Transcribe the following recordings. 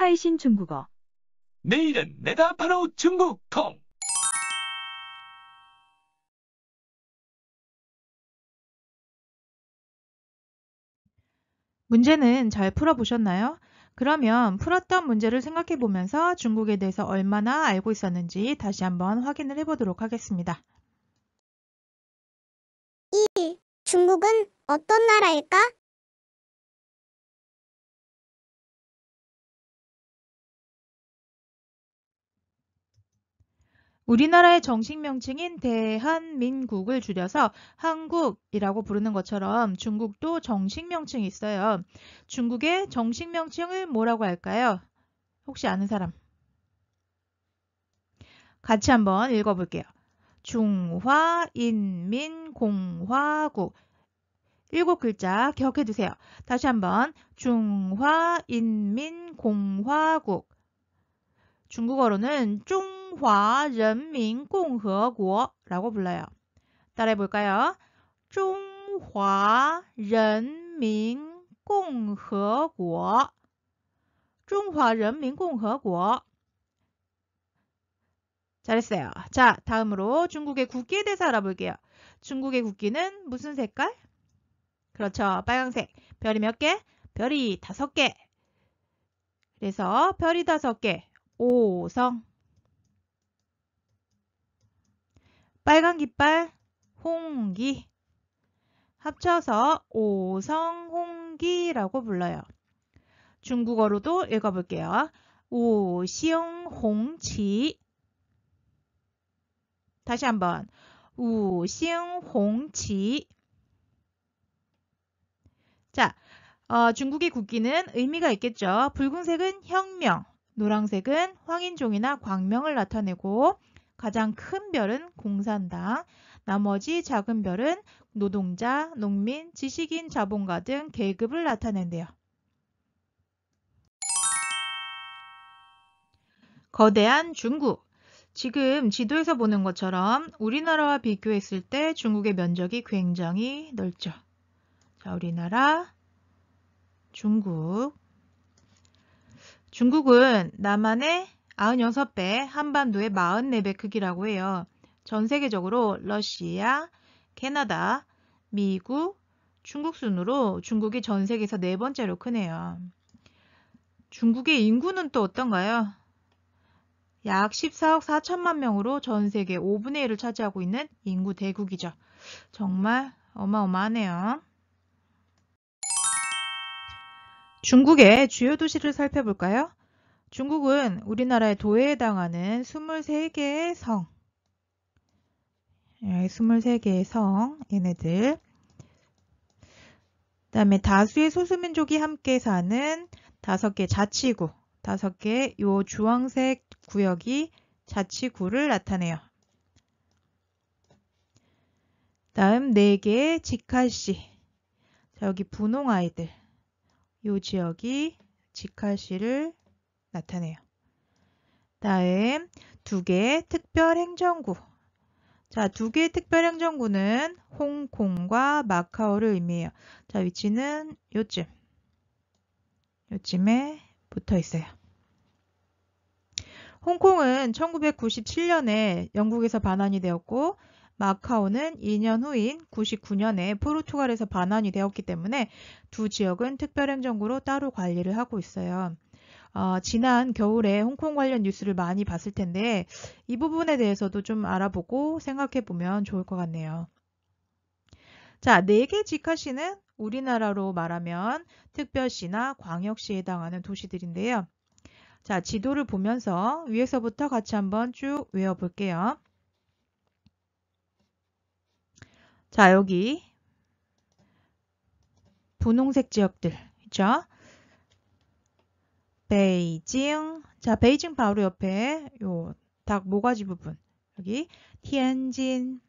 하이신 중국어. 내일은 내가 바로 중국통. 문제는 잘 풀어보셨나요? 그러면 풀었던 문제를 생각해 보면서 중국에 대해서 얼마나 알고 있었는지 다시 한번 확인을 해보도록 하겠습니다. 1. 중국은 어떤 나라일까? 우리나라의 정식 명칭인 대한민국을 줄여서 한국이라고 부르는 것처럼 중국도 정식 명칭이 있어요. 중국의 정식 명칭을 뭐라고 할까요? 혹시 아는 사람? 같이 한번 읽어볼게요. 중화인민공화국. 7글자 기억해두세요. 다시 한번 중화인민공화국. 중국어로는 중화人民共和国라고 불러요. 따라해볼까요? 중화人民共和国. 중화人民共和国. 잘했어요. 자, 다음으로 중국의 국기에 대해서 알아볼게요. 중국의 국기는 무슨 색깔? 그렇죠. 빨강색. 별이 몇 개? 별이 5개. 그래서 별이 5개. 5성. 빨간 깃발 홍기. 합쳐서 5성 홍기라고 불러요. 중국어로도 읽어볼게요. 5星红旗. 다시 한번 5星红旗. 자, 중국의 국기는 의미가 있겠죠. 붉은색은 혁명, 노란색은 황인종이나 광명을 나타내고 가장 큰 별은 공산당, 나머지 작은 별은 노동자, 농민, 지식인, 자본가 등 계급을 나타낸대요. 거대한 중국. 지금 지도에서 보는 것처럼 우리나라와 비교했을 때 중국의 면적이 굉장히 넓죠. 자, 우리나라, 중국. 중국은 남한의 96배, 한반도의 44배 크기라고 해요. 전 세계적으로 러시아, 캐나다, 미국, 중국 순으로 중국이 전 세계에서 4번째로 크네요. 중국의 인구는 또 어떤가요? 약 14억 4천만 명으로 전 세계 5분의 1을 차지하고 있는 인구 대국이죠. 정말 어마어마하네요. 중국의 주요 도시를 살펴볼까요? 중국은 우리나라의 도에 해당하는 23개의 성. 23개의 성, 얘네들. 그 다음에 다수의 소수민족이 함께 사는 5개 자치구. 5개 요 주황색 구역이 자치구를 나타내요. 다음 4개의 직할시. 자, 여기 분홍 아이들. 요 지역이 직할시를 나타내요. 다음 2개의 특별행정구. 자, 2개의 특별행정구는 홍콩과 마카오를 의미해요. 자, 위치는 요쯤에 붙어 있어요. 홍콩은 1997년에 영국에서 반환이 되었고 마카오는 2년 후인 99년에 포르투갈에서 반환이 되었기 때문에 두 지역은 특별행정구로 따로 관리를 하고 있어요. 지난 겨울에 홍콩 관련 뉴스를 많이 봤을 텐데 이 부분에 대해서도 좀 알아보고 생각해 보면 좋을 것 같네요. 자, 4개 직할시는 우리나라로 말하면 특별시나 광역시에 해당하는 도시들인데요. 자, 지도를 보면서 위에서부터 같이 한번 쭉 외워볼게요. 자, 여기 분홍색 지역들 있죠? 베이징. 자, 베이징 바로 옆에 요 닭 모가지 부분. 여기 티안진.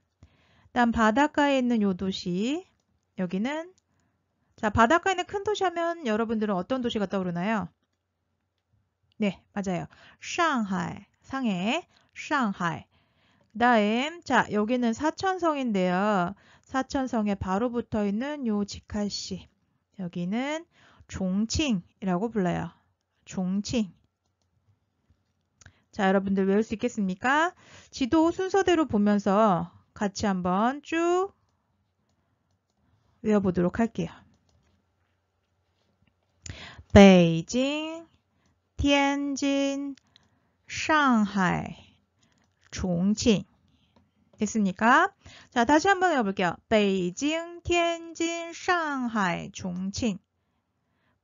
다음 바닷가에 있는 요 도시. 여기는 자, 바닷가에 있는 큰 도시 하면 여러분들은 어떤 도시가 떠오르나요? 네, 맞아요. 상하이. 상해. 상하이. 그다음 자, 여기는 사천성인데요. 사천성에 바로 붙어 있는 요 직할시. 여기는 종칭이라고 불러요. 종칭. 자, 여러분들 외울 수 있겠습니까? 지도 순서대로 보면서 같이 한번 쭉 외워보도록 할게요. 베이징, 티안진, 상하이, 총칭. 됐습니까? 자, 다시 한번 외워볼게요. 베이징, 티안진, 상하이, 총칭.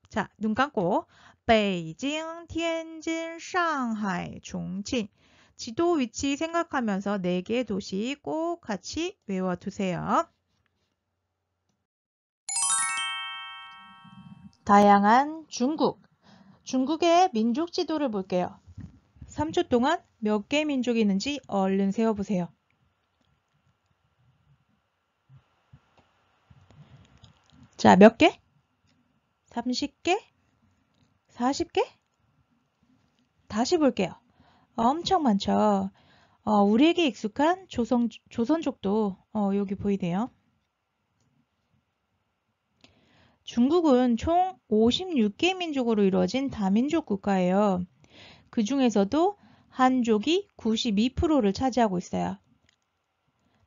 자, 눈 감고 베이징, 티안진, 상하이, 총칭. 지도 위치 생각하면서 4개의 도시 꼭 같이 외워두세요. 다양한 중국. 중국의 민족 지도를 볼게요. 3초 동안 몇 개의 민족이 있는지 얼른 세어보세요. 자, 몇 개? 30개? 40개? 다시 볼게요. 엄청 많죠. 우리에게 익숙한 조선족도 여기 보이네요. 중국은 총 56개 민족으로 이루어진 다민족 국가예요. 그 중에서도 한족이 92%를 차지하고 있어요.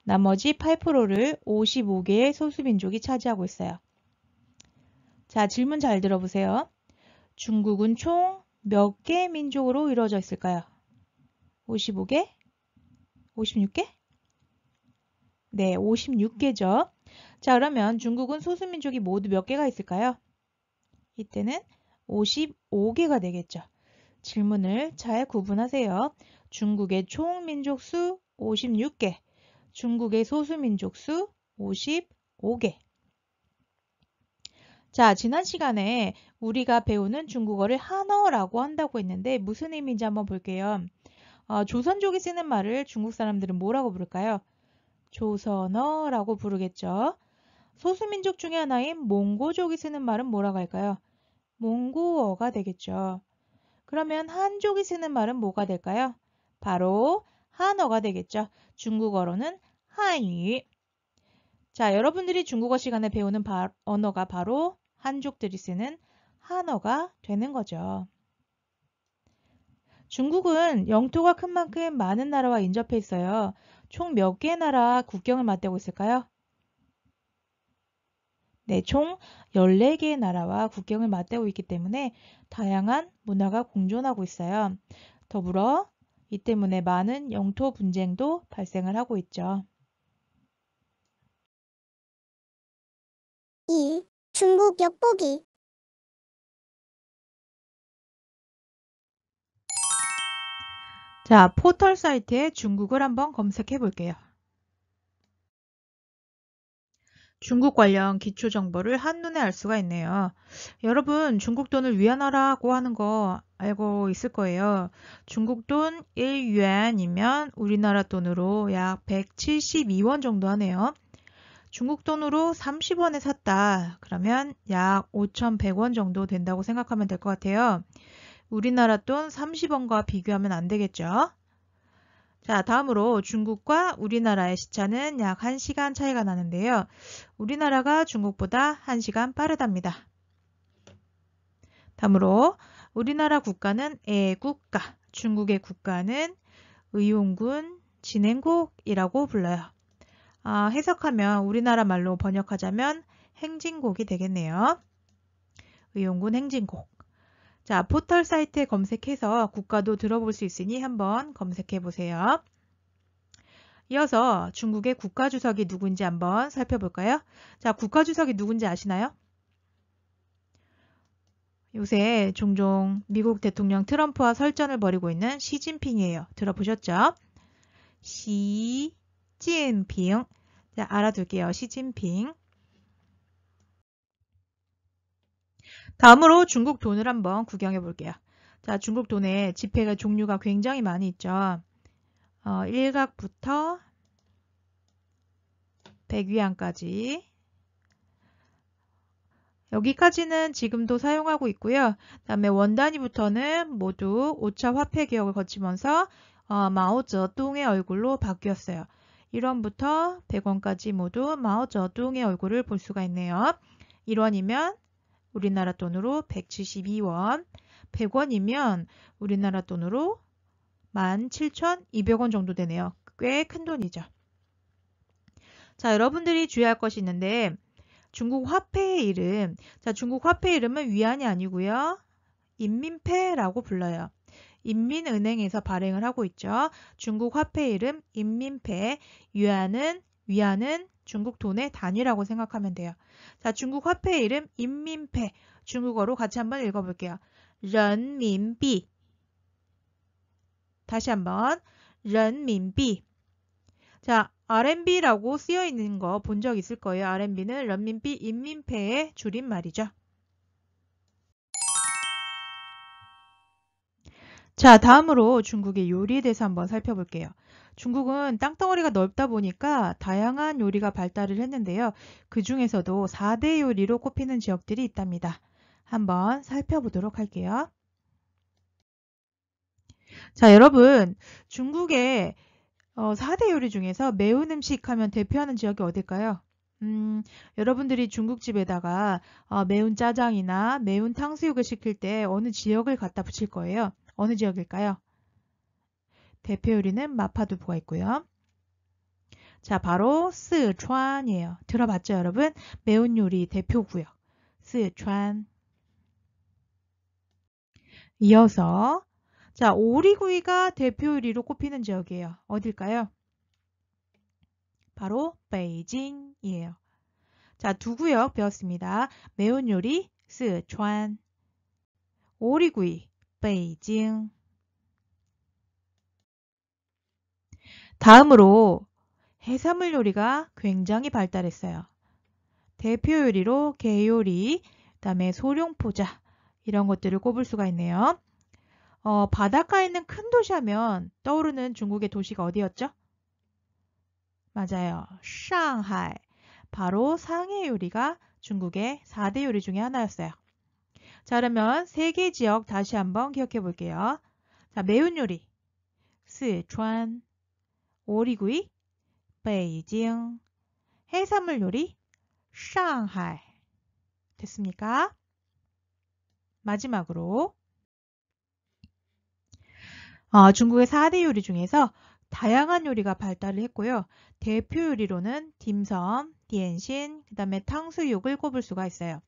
나머지 8%를 55개의 소수민족이 차지하고 있어요. 자, 질문 잘 들어보세요. 중국은 총 몇 개의 민족으로 이루어져 있을까요? 55개? 56개? 네, 56개죠. 자, 그러면 중국은 소수민족이 모두 몇 개가 있을까요? 이때는 55개가 되겠죠. 질문을 잘 구분하세요. 중국의 총 민족수 56개, 중국의 소수민족수 55개. 자, 지난 시간에 우리가 배우는 중국어를 한어라고 한다고 했는데 무슨 의미인지 한번 볼게요. 조선족이 쓰는 말을 중국 사람들은 뭐라고 부를까요? 조선어라고 부르겠죠. 소수민족 중에 하나인 몽고족이 쓰는 말은 뭐라고 할까요? 몽고어가 되겠죠. 그러면 한족이 쓰는 말은 뭐가 될까요? 바로 한어가 되겠죠. 중국어로는 한유. 자, 여러분들이 중국어 시간에 배우는 언어가 바로 한족들이 쓰는 한어가 되는 거죠. 중국은 영토가 큰 만큼 많은 나라와 인접해 있어요. 총 몇 개의 나라 국경을 맞대고 있을까요? 네, 총 14개의 나라와 국경을 맞대고 있기 때문에 다양한 문화가 공존하고 있어요. 더불어 이 때문에 많은 영토 분쟁도 발생을 하고 있죠. 2. 중국 엿보기. 자, 포털 사이트에 중국을 한번 검색해 볼게요. 중국 관련 기초 정보를 한눈에 알 수가 있네요. 여러분, 중국 돈을 위안화라고 하는 거 알고 있을 거예요. 중국 돈 1yuan이면 우리나라 돈으로 약 172원 정도 하네요. 중국 돈으로 30원에 샀다. 그러면 약 5,100원 정도 된다고 생각하면 될 것 같아요. 우리나라 돈 30원과 비교하면 안 되겠죠? 자, 다음으로 중국과 우리나라의 시차는 약 1시간 차이가 나는데요. 우리나라가 중국보다 1시간 빠르답니다. 다음으로 우리나라 국가는 애국가, 중국의 국가는 의용군 진행곡이라고 불러요. 해석하면 우리나라 말로 번역하자면 행진곡이 되겠네요. 의용군 행진곡. 자, 포털 사이트에 검색해서 국가도 들어볼 수 있으니 한번 검색해 보세요. 이어서 중국의 국가주석이 누군지 한번 살펴볼까요? 자, 국가주석이 누군지 아시나요? 요새 종종 미국 대통령 트럼프와 설전을 벌이고 있는 시진핑이에요. 들어보셨죠? 시진핑. 자, 알아둘게요. 시진핑. 다음으로 중국 돈을 한번 구경해 볼게요. 자, 중국 돈에 지폐가 종류가 굉장히 많이 있죠. 1각부터 100위안까지. 여기까지는 지금도 사용하고 있고요. 다음에 원 단위부터는 모두 5차 화폐 개혁을 거치면서 마오쩌둥의 얼굴로 바뀌었어요. 1원부터 100원까지 모두 마오쩌둥의 얼굴을 볼 수가 있네요. 1원이면 우리나라 돈으로 172원, 100원이면 우리나라 돈으로 17,200원 정도 되네요. 꽤 큰 돈이죠. 자, 여러분들이 주의할 것이 있는데 중국 화폐의 이름. 자, 중국 화폐 이름은 위안이 아니고요. 인민폐라고 불러요. 인민은행에서 발행을 하고 있죠. 중국 화폐 이름 인민폐. 위안은 중국 돈의 단위라고 생각하면 돼요. 자, 중국 화폐 이름 인민폐. 중국어로 같이 한번 읽어볼게요. 人民币. 다시 한번 人民币. 자, RMB라고 쓰여 있는 거 본 적 있을 거예요. RMB는 renminbi 인민폐의 줄임말이죠. 자, 다음으로 중국의 요리에 대해서 한번 살펴볼게요. 중국은 땅덩어리가 넓다 보니까 다양한 요리가 발달을 했는데요. 그 중에서도 4대 요리로 꼽히는 지역들이 있답니다. 한번 살펴보도록 할게요. 자, 여러분, 중국의 4대 요리 중에서 매운 음식 하면 대표하는 지역이 어딜까요? 여러분들이 중국집에다가 매운 짜장이나 매운 탕수육을 시킬 때 어느 지역을 갖다 붙일 거예요. 어느 지역일까요? 대표 요리는 마파두부가 있고요. 자, 바로 스촨이에요. 들어봤죠, 여러분? 매운 요리 대표 구역. 스촨. 이어서 자, 오리구이가 대표 요리로 꼽히는 지역이에요. 어딜까요? 바로 베이징이에요. 자, 두 구역 배웠습니다. 매운 요리 스촨, 오리구이 베이징. 다음으로 해산물 요리가 굉장히 발달했어요. 대표 요리로 게요리, 그다음에 소룡포자 이런 것들을 꼽을 수가 있네요. 바닷가에 있는 큰 도시 하면 떠오르는 중국의 도시가 어디였죠? 맞아요. 상하이. 바로 상해 요리가 중국의 4대 요리 중에 하나였어요. 자, 그러면 3개 지역 다시 한번 기억해 볼게요. 자, 매운 요리. 스촨, 오리구이, 베이징, 해산물 요리, 상하이. 됐습니까? 마지막으로 중국의 4대 요리 중에서 다양한 요리가 발달을 했고요. 대표 요리로는 딤섬, 디엔신, 그 다음에 탕수육을 꼽을 수가 있어요.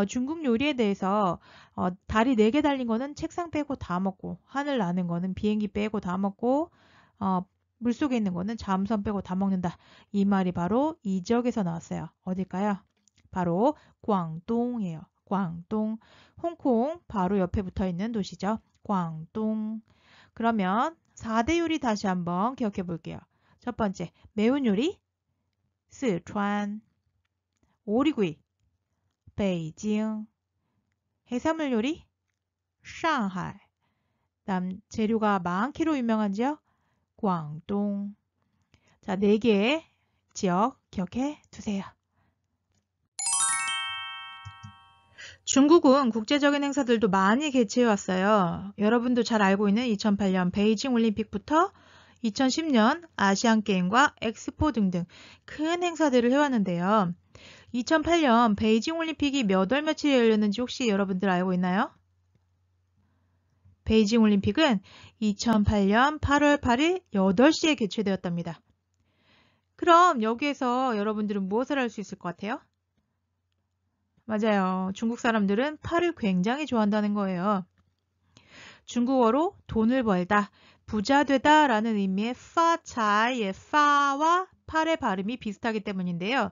중국 요리에 대해서 다리 4개 달린 거는 책상 빼고 다 먹고, 하늘 나는 거는 비행기 빼고 다 먹고, 물속에 있는 거는 잠수함 빼고 다 먹는다. 이 말이 바로 이 지역에서 나왔어요. 어딜까요? 바로 광동이에요. 광동. 홍콩 바로 옆에 붙어 있는 도시죠. 광동. 그러면 4대 요리 다시 한번 기억해 볼게요. 첫 번째, 매운 요리, 스촨, 오리구이, 베이징, 해산물 요리, 상하이. 다음 재료가 많기로 유명한 지역, 광동. 자, 4개의 지역 기억해 두세요. 중국은 국제적인 행사들도 많이 개최해 왔어요. 여러분도 잘 알고 있는 2008년 베이징 올림픽부터 2010년 아시안게임과 엑스포 등등 큰 행사들을 해왔는데요. 2008년 베이징 올림픽이 몇 월 며칠에 열렸는지 혹시 여러분들 알고 있나요? 베이징 올림픽은 2008년 8월 8일 8시에 개최되었답니다. 그럼 여기에서 여러분들은 무엇을 할 수 있을 것 같아요? 맞아요. 중국 사람들은 팔을 굉장히 좋아한다는 거예요. 중국어로 돈을 벌다, 부자 되다 라는 의미의 파차이의 파와 팔의 발음이 비슷하기 때문인데요.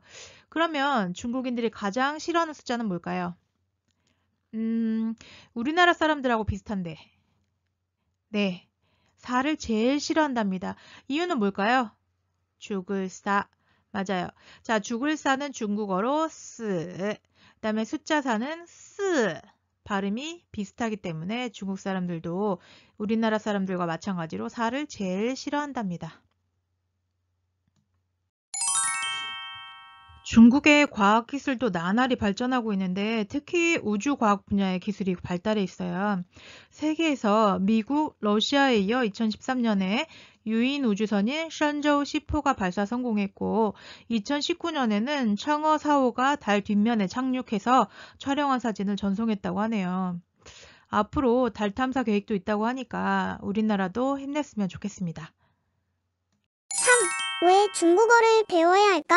그러면 중국인들이 가장 싫어하는 숫자는 뭘까요? 우리나라 사람들하고 비슷한데. 네, 4를 제일 싫어한답니다. 이유는 뭘까요? 죽을 사. 맞아요. 자, 죽을 사는 중국어로 스. 그 다음에 숫자 4는 스. 발음이 비슷하기 때문에 중국 사람들도 우리나라 사람들과 마찬가지로 4를 제일 싫어한답니다. 중국의 과학기술도 나날이 발전하고 있는데 특히 우주과학 분야의 기술이 발달해 있어요. 세계에서 미국, 러시아에 이어 2013년에 유인 우주선인 션저우 10호가 발사 성공했고 2019년에는 청어 4호가 달 뒷면에 착륙해서 촬영한 사진을 전송했다고 하네요. 앞으로 달 탐사 계획도 있다고 하니까 우리나라도 힘냈으면 좋겠습니다. 3. 왜 중국어를 배워야 할까?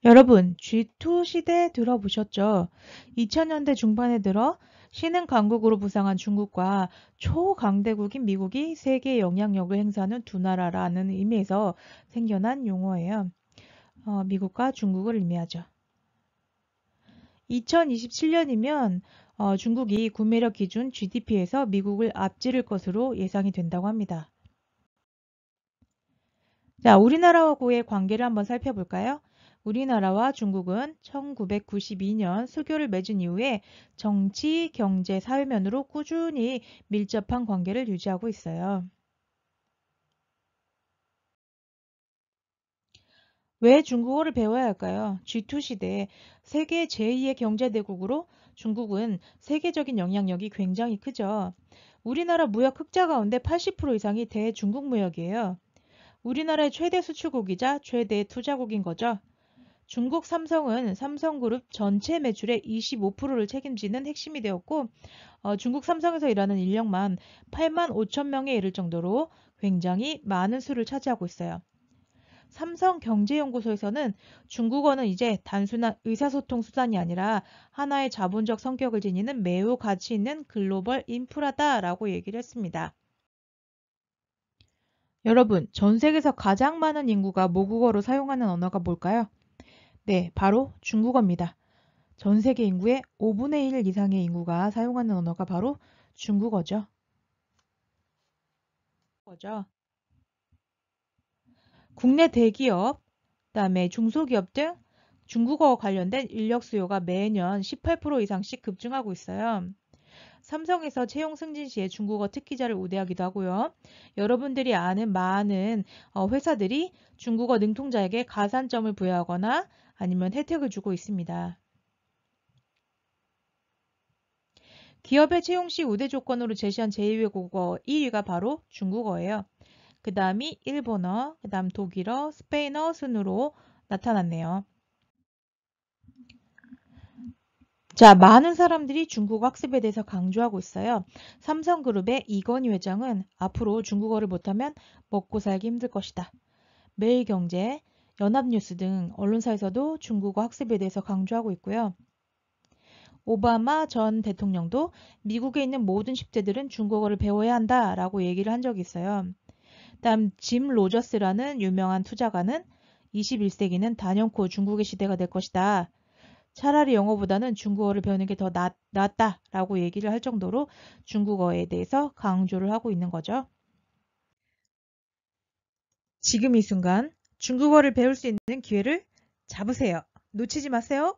여러분, G2 시대 들어보셨죠? 2000년대 중반에 들어 신흥 강국으로 부상한 중국과 초강대국인 미국이 세계의 영향력을 행사하는 두 나라라는 의미에서 생겨난 용어예요. 미국과 중국을 의미하죠. 2027년이면 중국이 구매력 기준 GDP에서 미국을 앞지를 것으로 예상이 된다고 합니다. 자, 우리나라하고의 관계를 한번 살펴볼까요? 우리나라와 중국은 1992년 수교를 맺은 이후에 정치, 경제, 사회면으로 꾸준히 밀접한 관계를 유지하고 있어요. 왜 중국어를 배워야 할까요? G2 시대에 세계 제2의 경제대국으로 중국은 세계적인 영향력이 굉장히 크죠. 우리나라 무역 흑자 가운데 80% 이상이 대중국 무역이에요. 우리나라의 최대 수출국이자 최대 투자국인 거죠. 중국 삼성은 삼성그룹 전체 매출의 25%를 책임지는 핵심이 되었고 중국 삼성에서 일하는 인력만 8만 5천 명에 이를 정도로 굉장히 많은 수를 차지하고 있어요. 삼성경제연구소에서는 중국어는 이제 단순한 의사소통 수단이 아니라 하나의 자본적 성격을 지니는 매우 가치 있는 글로벌 인프라다라고 얘기를 했습니다. 여러분, 전 세계에서 가장 많은 인구가 모국어로 사용하는 언어가 뭘까요? 네, 바로 중국어입니다. 전 세계 인구의 5분의 1 이상의 인구가 사용하는 언어가 바로 중국어죠. 국내 대기업, 그다음에 중소기업 등 중국어 관련된 인력 수요가 매년 18% 이상씩 급증하고 있어요. 삼성에서 채용 승진 시에 중국어 특기자를 우대하기도 하고요. 여러분들이 아는 많은 회사들이 중국어 능통자에게 가산점을 부여하거나 아니면 혜택을 주고 있습니다. 기업의 채용 시 우대 조건으로 제시한 제2외국어 1위가 바로 중국어예요. 그 다음이 일본어, 그 다음 독일어, 스페인어 순으로 나타났네요. 자, 많은 사람들이 중국어 학습에 대해서 강조하고 있어요. 삼성그룹의 이건희 회장은 앞으로 중국어를 못하면 먹고 살기 힘들 것이다. 매일경제, 연합뉴스 등 언론사에서도 중국어 학습에 대해서 강조하고 있고요. 오바마 전 대통령도 미국에 있는 모든 10대들은 중국어를 배워야 한다라고 얘기를 한 적이 있어요. 다음 짐 로저스라는 유명한 투자가는 21세기는 단연코 중국의 시대가 될 것이다. 차라리 영어보다는 중국어를 배우는 게 더 낫다라고 얘기를 할 정도로 중국어에 대해서 강조를 하고 있는 거죠. 지금 이 순간 중국어를 배울 수 있는 기회를 잡으세요. 놓치지 마세요.